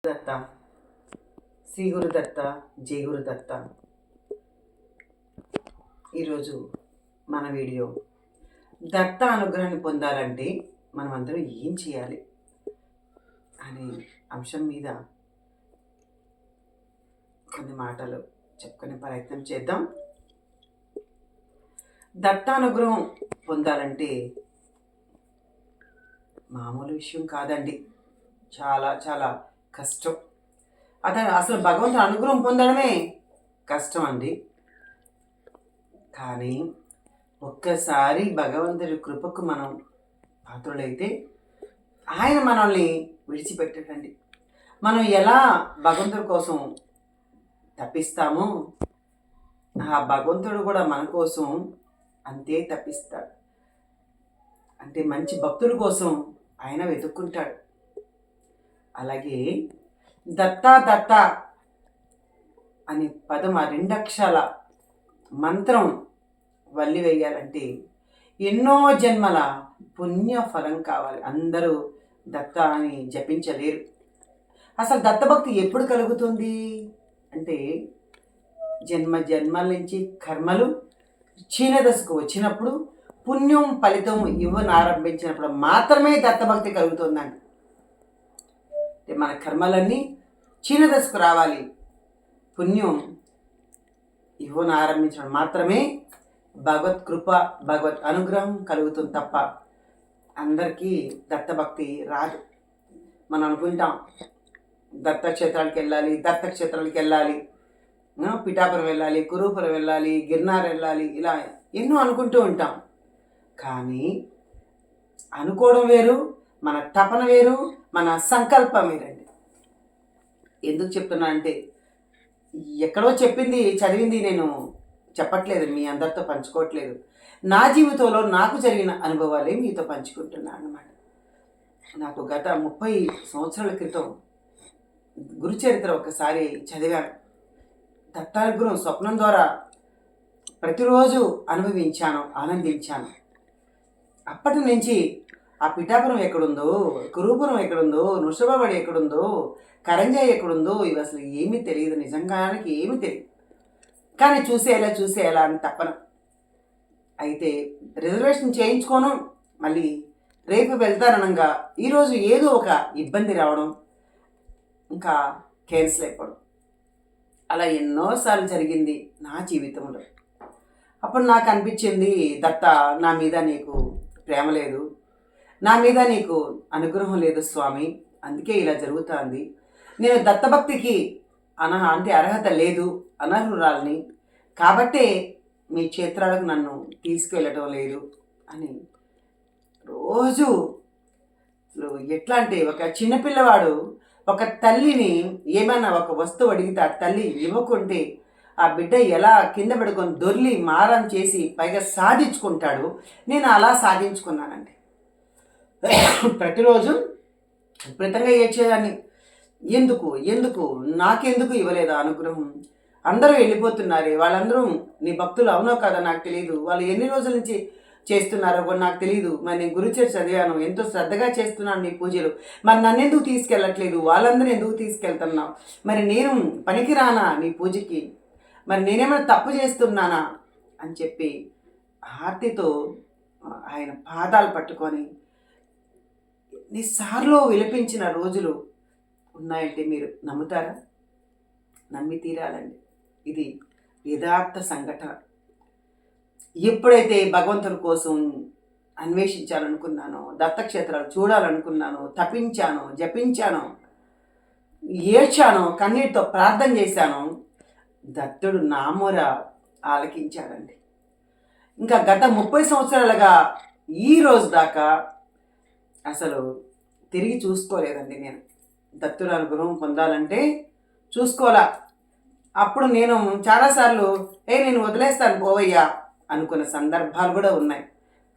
దత్త శ్రీ గురుదత్త జై గురుదత్త. ఈరోజు మన వీడియో దత్త అనుగ్రహాన్ని పొందాలంటే మనం అందరం ఏం చేయాలి అనే అంశం మీద కొన్ని మాటలు చెప్పుకునే ప్రయత్నం చేద్దాం. దత్త అనుగ్రహం పొందాలంటే మామూలు విషయం కాదండి, చాలా చాలా కష్టం. అసలు భగవంతుని అనుగ్రహం పొందడమే కష్టం అండి. కానీ ఒక్కసారి భగవంతుడి కృపకు మనం పాత్రులైతే ఆయన మనల్ని విడిచిపెట్టడండి. మనం ఎలా భగవంతుడి కోసం తప్పిస్తామో ఆ భగవంతుడు కూడా మన కోసం అంతే తప్పిస్తాడు. అంటే మంచి భక్తుల కోసం ఆయన వెతుక్కుంటాడు. అలాగే దత్తా దత్త అనే పదం, ఆ రెండక్షరాల మంత్రం వల్లి వేయాలంటే ఎన్నో జన్మల పుణ్య ఫలం కావాలి. అందరూ దత్త అని జపించలేరు. అసలు దత్తభక్తి ఎప్పుడు కలుగుతుంది అంటే జన్మ జన్మల నుంచి కర్మలు క్షీణదశకు వచ్చినప్పుడు, పుణ్యం ఫలితం ఇవ్వనారంభించినప్పుడు మాత్రమే దత్తభక్తి కలుగుతుందండి. మన కర్మలన్నీ క్షీణదశకు రావాలి, పుణ్యం ఇవ్వను ఆరంభించడం మాత్రమే భగవత్ కృప, భగవత్ అనుగ్రహం కలుగుతుంది తప్ప అందరికీ దత్తభక్తి రాదు. మనం అనుకుంటాం దత్తక్షేత్రాలకు వెళ్ళాలి, పిఠాపురం వెళ్ళాలి, కురూపురం వెళ్ళాలి, గిర్నార్ వెళ్ళాలి, ఇలా ఎన్నో అనుకుంటూ ఉంటాం. కానీ అనుకోవడం వేరు, మన తపన వేరు, మన సంకల్పం వేరండి. ఎందుకు చెప్తున్నా అంటే ఎక్కడో చదివింది నేను చెప్పట్లేదు, మీ అందరితో పంచుకోవట్లేదు. నా జీవితంలో నాకు జరిగిన అనుభవాలే మీతో పంచుకుంటున్నాను అన్నమాట. నాకు గత 30 సంవత్సరాల క్రితం గురుచరిత్ర ఒకసారి చదివాను. దత్తానుగ్రహం స్వప్నం ద్వారా ప్రతిరోజు అనుభవించాను, ఆనందించాను. అప్పటి నుంచి ఆ పిఠాపురం ఎక్కడుందో, కురూపురం ఎక్కడుందో, నృషభబడి ఎక్కడుందో, కరంజాయి ఎక్కడుందో ఇవి అసలు ఏమీ తెలియదు, నిజంగానికి ఏమీ తెలియదు. కానీ చూసేయాలా అని తప్పన. అయితే రిజర్వేషన్ చేయించుకోను, మళ్ళీ రేపు వెళ్తాననగా ఈరోజు ఏదో ఒక ఇబ్బంది రావడం, ఇంకా క్యాన్సిల్ అయిపోవడం, అలా ఎన్నోసార్లు జరిగింది నా జీవితంలో. అప్పుడు నాకు అనిపించింది, దత్త నా మీద నీకు ప్రేమ లేదు, నా మీద నీకు అనుగ్రహం లేదు స్వామి, అందుకే ఇలా జరుగుతుంది. నేను దత్తభక్తికి అంటే అర్హత లేదు, అనర్హురాల్ని, కాబట్టే మీ క్షేత్రాలకు నన్ను తీసుకువెళ్ళటం లేదు అని రోజు ఎట్లా అంటే ఒక చిన్నపిల్లవాడు ఒక తల్లిని ఏమైనా ఒక వస్తువు అడిగితే ఆ తల్లి ఇవ్వకుంటే ఆ బిడ్డ ఎలా కింద పడుకొని దొర్లి మారం చేసి పైగా సాధించుకుంటాడు, నేను అలా సాధించుకున్నానండి. ప్రతిరోజు విపరీతంగా ఏడ్చేదాన్ని. ఎందుకు నాకెందుకు ఇవ్వలేదా అనుగ్రహం? అందరూ వెళ్ళిపోతున్నారే, వాళ్ళందరూ నీ భక్తులు అవునో కాదో నాకు తెలియదు, వాళ్ళు ఎన్ని రోజుల నుంచి చేస్తున్నారో కూడా నాకు తెలియదు. మరి నేను గురుచరిత్ర చదివాను, ఎంతో శ్రద్ధగా చేస్తున్నాను నీ పూజలు, మరి నన్ను ఎందుకు తీసుకెళ్ళట్లేదు, వాళ్ళందరూ ఎందుకు తీసుకెళ్తున్నావు, మరి నేను పనికిరానా నీ పూజకి, మరి నేనేమైనా తప్పు చేస్తున్నానా అని చెప్పి హార్తితో ఆయన పాదాలు పట్టుకొని ఎన్నిసార్లు విలపించిన రోజులు ఉన్నాయంటే మీరు నమ్ముతారా? నమ్మి తీరాలండి. ఇది యథార్థ సంఘటన. ఎప్పుడైతే భగవంతుని కోసం అన్వేషించాలనుకున్నానో, దత్తక్షేత్రాలు చూడాలనుకున్నానో, తపించానో, జపించానో, ఏడ్చానో, కన్నీటితో ప్రార్థన చేశానో, దత్తుడు నా మొర ఆలకించాడండి. ఇంకా గత 30 సంవత్సరాలుగా ఈ రోజు దాకా అసలు తిరిగి చూసుకోలేదండి. నేను దత్తుల అనుగ్రహం పొందాలంటే చూసుకోవాలా. అప్పుడు నేను చాలాసార్లు నేను వదిలేస్తాను పోవయ్యా అనుకున్న సందర్భాలు కూడా ఉన్నాయి.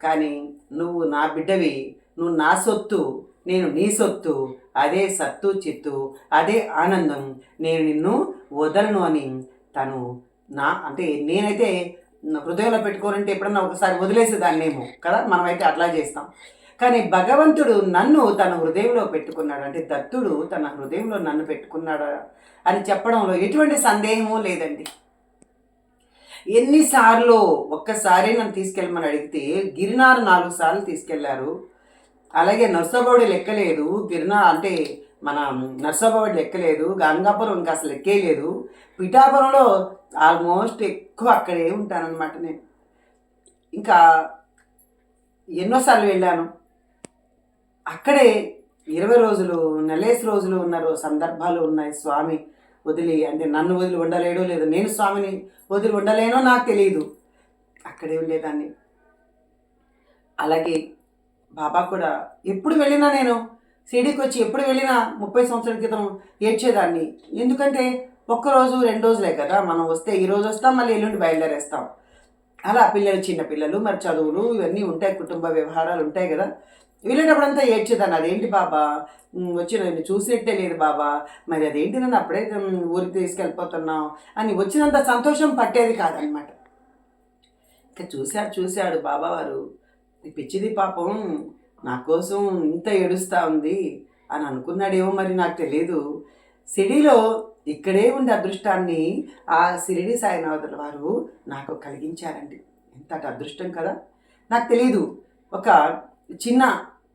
కానీ నువ్వు నా బిడ్డవి, నువ్వు నా సొత్తు, నేను నీ సొత్తు, అదే సత్తు చిత్తు, అదే ఆనందం, నేను నిన్ను వదలను అని తను అంటే నేనైతే హృదయంలో పెట్టుకోనంటే ఎప్పుడన్నా ఒకసారి వదిలేసేదాన్నేమో కదా, మనమైతే అట్లా చేస్తాం. కానీ భగవంతుడు నన్ను తన హృదయంలో పెట్టుకున్నాడు, అంటే దత్తుడు తన హృదయంలో నన్ను పెట్టుకున్నాడా అని చెప్పడంలో ఎటువంటి సందేహము లేదండి. ఎన్నిసార్లు ఒక్కసారి నన్ను తీసుకెళ్ళమని అడిగితే గిరినారు 4 సార్లు తీసుకెళ్లారు. అలాగే నర్సబౌడి లెక్కలేదు, అంటే మన నర్సబౌడి లెక్కలేదు, గంగాపురం ఇంకా అసలు లెక్కేయలేదు, పిఠాపురంలో ఆల్మోస్ట్ ఎక్కువ అక్కడే ఉంటానన్నమాట నేను. ఇంకా ఎన్నోసార్లు వెళ్ళాను. అక్కడే 20 రోజులు, నెలేసి రోజులు ఉన్న సందర్భాలు ఉన్నాయి. స్వామి వదిలి, అంటే నన్ను వదిలి ఉండలేడో లేదో, నేను స్వామిని వదిలి ఉండలేనో నాకు తెలియదు, అక్కడే ఉండేదాన్ని. అలాగే బాబా కూడా ఎప్పుడు వెళ్ళినా, నేను షిరిడీకి వచ్చి ఎప్పుడు వెళ్ళినా 30 సంవత్సరాల క్రితం ఏడ్చేదాన్ని. ఎందుకంటే ఒక్కరోజు 2 రోజులే కదా మనం వస్తే, ఈరోజు వస్తాం మళ్ళీ ఎల్లుండి బయలుదేరేస్తాం. అలా పిల్లలు, చిన్న పిల్లలు, మరి చదువులు ఇవన్నీ ఉంటాయి, కుటుంబ వ్యవహారాలు ఉంటాయి కదా. వెళ్ళేటప్పుడంతా ఏడ్చేదాన్ని, అదేంటి బాబా వచ్చి నన్ను చూసినట్టే లేదు బాబా, మరి అదేంటి నన్ను అప్పుడే ఊరికి తీసుకెళ్ళిపోతున్నావు అని వచ్చినంత సంతోషం పట్టేది కాదనమాట. ఇంకా చూశాడు బాబావారు, ఈ పిచ్చిది పాపం నా కోసం ఇంత ఏడుస్తూ ఉంది అని అనుకున్నాడేమో మరి నాకు తెలియదు. షిరిడీలో ఇక్కడే ఉండే అదృష్టాన్ని ఆ షిరిడి సాయినాథుల వారు నాకు కలిగించారండి. ఎంత అదృష్టం కదా. నాకు తెలియదు,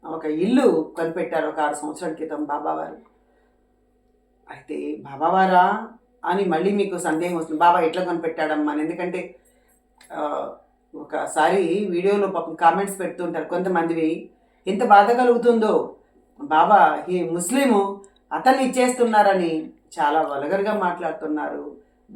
ఒక ఇల్లు కొనిపెట్టారు ఒక 6 సంవత్సరాల క్రితం బాబావారు. అయితే బాబావారా అని మళ్ళీ మీకు సందేహం వస్తుంది, బాబా ఎట్లా కొనిపెట్టాడమ్మా అని. ఎందుకంటే ఒకసారి వీడియోలో పాపం కామెంట్స్ పెడుతుంటారు కొంతమందివి, ఎంత బాధ కలుగుతుందో, బాబా ఈ ముస్లిము అతన్ని ఇచ్చేస్తున్నారని చాలా వల్గర్గా మాట్లాడుతున్నారు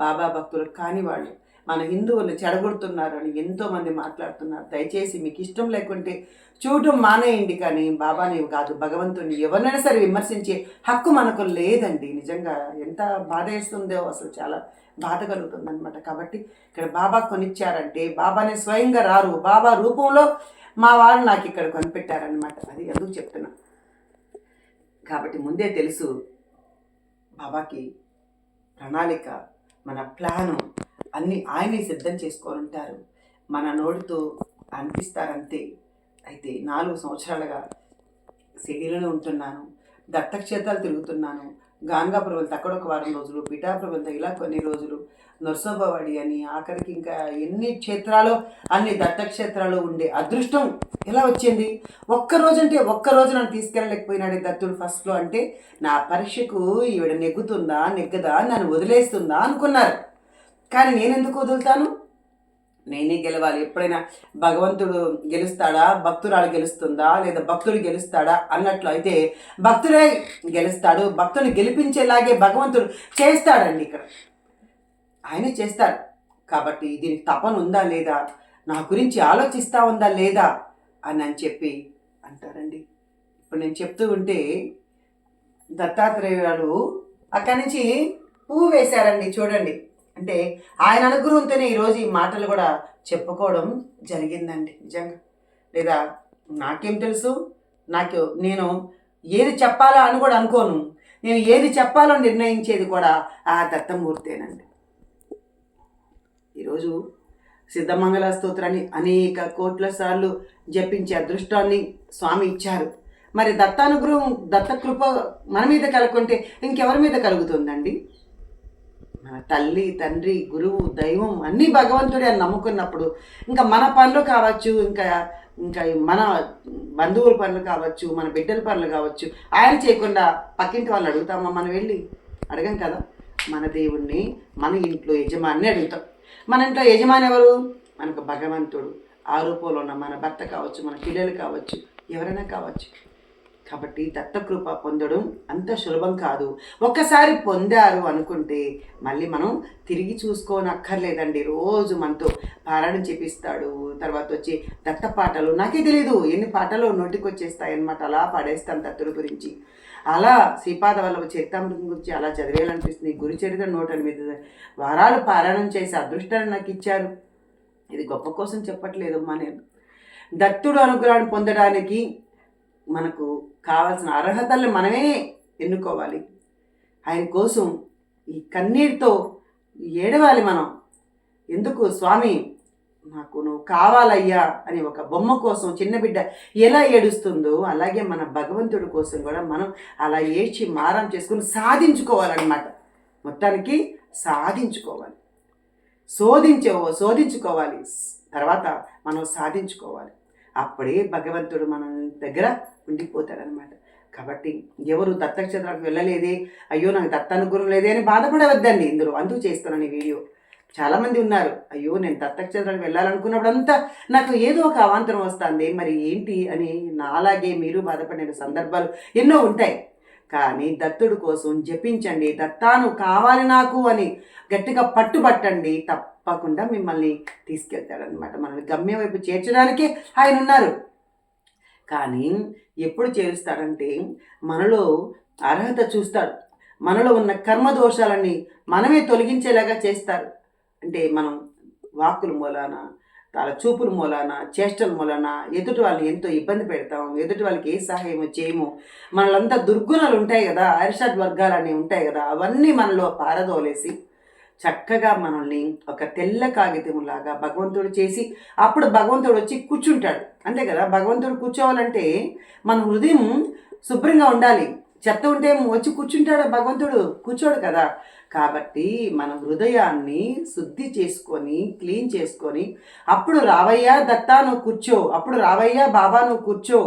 బాబా భక్తులు. కానీ వాళ్ళు మన హిందువులు చెడగొడుతున్నారని ఎంతోమంది మాట్లాడుతున్నారు. దయచేసి మీకు ఇష్టం లేకుంటే చూడటం మానేయండి, కానీ బాబాని కాదు భగవంతుని ఎవరినైనా సరే విమర్శించే హక్కు మనకు లేదండి. నిజంగా ఎంత బాధ వేస్తుందో, అసలు చాలా బాధ కలుగుతుంది అనమాట. కాబట్టి ఇక్కడ బాబా కొనిచ్చారంటే బాబాని స్వయంగా రారు, బాబా రూపంలో మా వాళ్ళు నాకు ఇక్కడ కొనిపెట్టారనమాట. అది ఎందుకు చెప్తున్నా, కాబట్టి ముందే తెలుసు బాబాకి ప్రణాళిక, మన ప్లాను అన్నీ ఆయనే సిద్ధం చేసుకొని ఉంటారు. మన నోటితో అనిపిస్తారంతే. అయితే 4 సంవత్సరాలుగా షిరిడీలోనే ఉంటున్నాను, దత్తక్షేత్రాలు తిరుగుతున్నాను. గాంగాపురం వెళ్తే అక్కడ ఒక వారం రోజులు, పిఠాపురం వెళ్తే ఇలా కొన్ని రోజులు, నర్సోబావాడి అని, ఆఖరికి ఇంకా ఎన్ని క్షేత్రాలు, అన్ని దత్తక్షేత్రాలు ఉండే అదృష్టం ఎలా వచ్చింది. ఒక్కరోజు నన్ను తీసుకెళ్ళలేకపోయినాడే దత్తుడు ఫస్ట్లో. అంటే నా పరీక్షకు ఈవిడ నెగ్గదా, నన్ను వదిలేస్తుందా అనుకున్నారు. కానీ నేనెందుకు వదులుతాను, నేనే గెలవాలి. ఎప్పుడైనా భగవంతుడు గెలుస్తాడా, భక్తురాలు గెలుస్తుందా, లేదా భక్తుడు గెలుస్తాడా అన్నట్లు అయితే భక్తుడే గెలుస్తాడు. భక్తుని గెలిపించేలాగే భగవంతుడు చేస్తాడండి. ఇక్కడ ఆయనే చేస్తాడు. కాబట్టి దీనికి తపన ఉందా లేదా, నా గురించి ఆలోచిస్తూ ఉందా లేదా అని చెప్పి అంటారండి. ఇప్పుడు నేను చెప్తూ ఉంటే దత్తాత్రేయుడు అక్కడి నుంచి పువ్వు వేశారండి, చూడండి. అంటే ఆయన అనుగ్రహంతోనే ఈరోజు ఈ మాటలు కూడా చెప్పుకోవడం జరిగిందండి నిజంగా. లేదా నాకేం తెలుసు, నేను ఏది చెప్పాలో అని కూడా అనుకోను. నేను ఏది చెప్పాలో నిర్ణయించేది కూడా ఆ దత్తమూర్తేనండి. ఈరోజు సిద్ధమంగళ స్తోత్రాన్ని అనేక కోట్ల సార్లు జపించే అదృష్టాన్ని స్వామి ఇచ్చారు. మరి దత్తానుగ్రహం, దత్తకృప మన మీద కలుగుకుంటే ఇంకెవరి మీద కలుగుతుందండి? మన తల్లి, తండ్రి, గురువు, దైవం అన్నీ భగవంతుడే అని నమ్ముకున్నప్పుడు ఇంకా మన పనులు కావచ్చు, ఇంకా మన బంధువుల పనులు కావచ్చు, మన బిడ్డల పనులు కావచ్చు, ఆయన చేయకుండా పక్కింటి వాళ్ళు అడుగుతామా? మనం వెళ్ళి అడగం కదా. మన దేవుణ్ణి, మన ఇంట్లో యజమాని అడుగుతాం. మన ఇంట్లో యజమాని ఎవరు? మనకు భగవంతుడు. ఆ రూపంలో ఉన్న మన భర్త కావచ్చు, మన పిల్లలు కావచ్చు, ఎవరైనా కావచ్చు. కాబట్టి దత్తకృప పొందడం అంత సులభం కాదు. ఒక్కసారి పొందారు అనుకుంటే మళ్ళీ మనం తిరిగి చూసుకోనక్కర్లేదండి. రోజు మనతో పారాయణం చేపిస్తాడు. తర్వాత వచ్చి దత్త పాటలు, నాకే తెలీదు ఎన్ని పాటలు నోటికి వచ్చేస్తాయన్నమాట. అలా పాడేస్తాను దత్తుడి గురించి. అలా శ్రీపాద వల్లభ చరితామృతం గురించి అలా చదివేయాలనిపిస్తుంది. గురు చరిత్ర 108 వారాలు పారాయణం చేసి అదృష్టాన్ని నాకు ఇచ్చారు. ఇది గొప్ప కోసం చెప్పట్లేదమ్మా నేను. దత్తుడు అనుగ్రహాన్ని పొందడానికి మనకు కావాల్సిన అర్హతల్ని మనమే ఎన్నుకోవాలి. ఆయన కోసం ఈ కన్నీటితో ఏడవాలి మనం. ఎందుకు స్వామి నాకు నువ్వు కావాలయ్యా అని ఒక బొమ్మ కోసం చిన్న బిడ్డ ఎలా ఏడుస్తుందో అలాగే మన భగవంతుడి కోసం కూడా మనం అలా ఏడ్చి మారం చేసుకుని సాధించుకోవాలన్నమాట. మొత్తానికి సాధించుకోవాలి, శోధించుకోవాలి, తర్వాత మనం సాధించుకోవాలి. అప్పుడే భగవంతుడు మన దగ్గర ఉండిపోతాడనమాట. కాబట్టి ఎవరు దత్తక్షేత్రాలకు వెళ్ళలేదే, అయ్యో నాకు దత్తానుగ్రహం లేదే అని బాధపడవద్దండి. అందుకు చేస్తున్నాను ఈ వీడియో. చాలామంది ఉన్నారు, అయ్యో నేను దత్తక్షేత్రానికి వెళ్ళాలనుకున్నప్పుడంతా నాకు ఏదో ఒక అవాంతరం వస్తుంది, మరి ఏంటి అని నాలాగే మీరు బాధపడిన సందర్భాలు ఎన్నో ఉంటాయి. కానీ దత్తుడు కోసం జపించండి, దత్తాను కావాలి నాకు అని గట్టిగా పట్టుబట్టండి, తప్పకుండా మిమ్మల్ని తీసుకెళ్తాడనమాట. మనల్ని గమ్యం వైపు చేర్చడానికే ఆయన ఉన్నారు. కానీ ఎప్పుడు చేరుస్తాడంటే మనలో అర్హత చూస్తాడు, మనలో ఉన్న కర్మ దోషాలన్నీ మనమే తొలగించేలాగా చేస్తారు. అంటే మనం వాక్కుల మూలాన, తల చూపుల మూలాన, చేష్టల మూలాన ఎదుటి వాళ్ళని ఎంతో ఇబ్బంది పెడతాం, ఎదుటి వాళ్ళకి ఏ సహాయమో చేయము. మనలంతా దుర్గుణాలు ఉంటాయి కదా, అరిషడ్ వర్గాలన్నీ ఉంటాయి కదా, అవన్నీ మనలో పారదోలేసి చక్కగా మనల్ని ఒక తెల్ల కాగితంలాగా భగవంతుడు చేసి అప్పుడు భగవంతుడు వచ్చి కూర్చుంటాడు. అంతే కదా, భగవంతుడు కూర్చోవాలంటే మన హృదయం శుభ్రంగా ఉండాలి. చెత్త ఉంటే వచ్చి కూర్చుంటాడు భగవంతుడు? కూర్చోడు కదా. కాబట్టి మన హృదయాన్ని శుద్ధి చేసుకొని క్లీన్ చేసుకొని అప్పుడు రావయ్యా దత్తా నువ్వు కూర్చో, అప్పుడు రావయ్యా బాబా నువ్వు కూర్చో.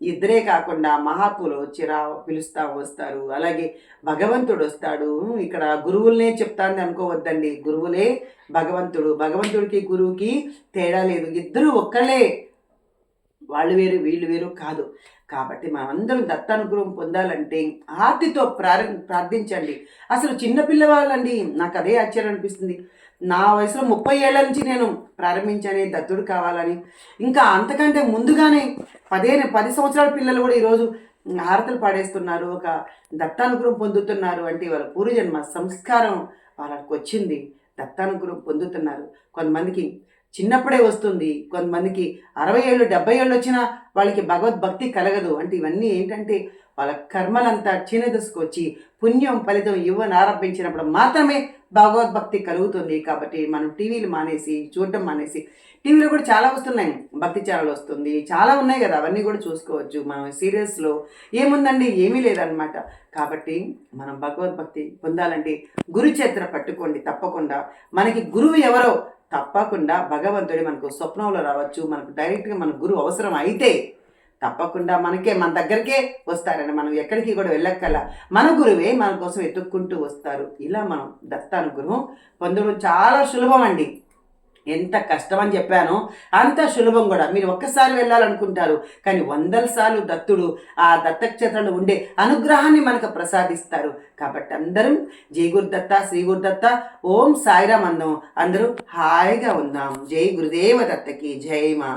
ఇద్దరే కాకుండా మహాత్ములు వచ్చి పిలుస్తా వస్తారు, అలాగే భగవంతుడు వస్తాడు. ఇక్కడ గురువులనే చెప్తాంది అనుకోవద్దండి, గురువులే భగవంతుడు. భగవంతుడికి గురువుకి తేడా లేదు, ఇద్దరు ఒక్కళ్ళే, వాళ్ళు వేరు వీళ్ళు వేరు కాదు. కాబట్టి మనమందరం దత్తానుగ్రహం పొందాలంటే ఆర్తితో ప్రార్థించండి. అసలు చిన్నపిల్లవాళ్ళండి, నాకు అదే ఆశ్చర్యం అనిపిస్తుంది. నా వయసులో 30 ఏళ్ల నుంచి నేను ప్రారంభించాను దత్తుడు కావాలని. ఇంకా అంతకంటే ముందుగానే 10 సంవత్సరాల పిల్లలు కూడా ఈరోజు హారతలు పాడేస్తున్నారు, ఒక దత్తానుగ్రహం పొందుతున్నారు. అంటే వాళ్ళ పూర్వజన్మ సంస్కారం వాళ్ళకి వచ్చింది, దత్తానుగ్రహం పొందుతున్నారు. కొంతమందికి చిన్నప్పుడే వస్తుంది, కొంతమందికి 60 ఏళ్ళు 70 ఏళ్ళు వచ్చినా వాళ్ళకి భగవద్భక్తి కలగదు. అంటే ఇవన్నీ ఏంటంటే వాళ్ళ కర్మలంతా క్షీణదశకు వచ్చి పుణ్యం ఫలితం ఇవ్వని ఆరంభించినప్పుడు మాత్రమే భగవద్భక్తి కలుగుతుంది. కాబట్టి మనం టీవీలు మానేసి చూడటం మానేసి, టీవీలో కూడా చాలా వస్తున్నాయి, భక్తి ఛానల్ వస్తుంది, చాలా ఉన్నాయి కదా, అవన్నీ కూడా చూసుకోవచ్చు. మనం సీరియల్స్లో ఏముందండి, ఏమీ లేదనమాట. కాబట్టి మనం భగవద్భక్తి పొందాలంటే గురుచేత్ర పట్టుకోండి తప్పకుండా. మనకి గురువు ఎవరో తప్పకుండా భగవంతుడి మనకు స్వప్నంలో రావచ్చు, మనకు డైరెక్ట్గా మన గురువు అవసరం అయితే తప్పకుండా మన దగ్గరికే వస్తారని, మనం ఎక్కడికి కూడా వెళ్ళక్కల మన గురువే మన కోసం ఎత్తుక్కుంటూ వస్తారు. ఇలా మనం దత్తానుగ్రహం పొందడం చాలా సులభం అండి. ఎంత కష్టం అని చెప్పానో అంత సులభం కూడా. మీరు ఒక్కసారి వెళ్ళాలనుకుంటారు, కానీ 100 సార్లు దత్తుడు ఆ దత్తక్షేత్రంలో ఉండే అనుగ్రహాన్ని మనకు ప్రసాదిస్తారు. కాబట్టి అందరూ జై గురుదత్త, శ్రీ గురుదత్త, ఓం సాయిరామ్ అందం, అందరూ హాయిగా ఉందాం. జై గురుదేవ దత్తకి జై మా.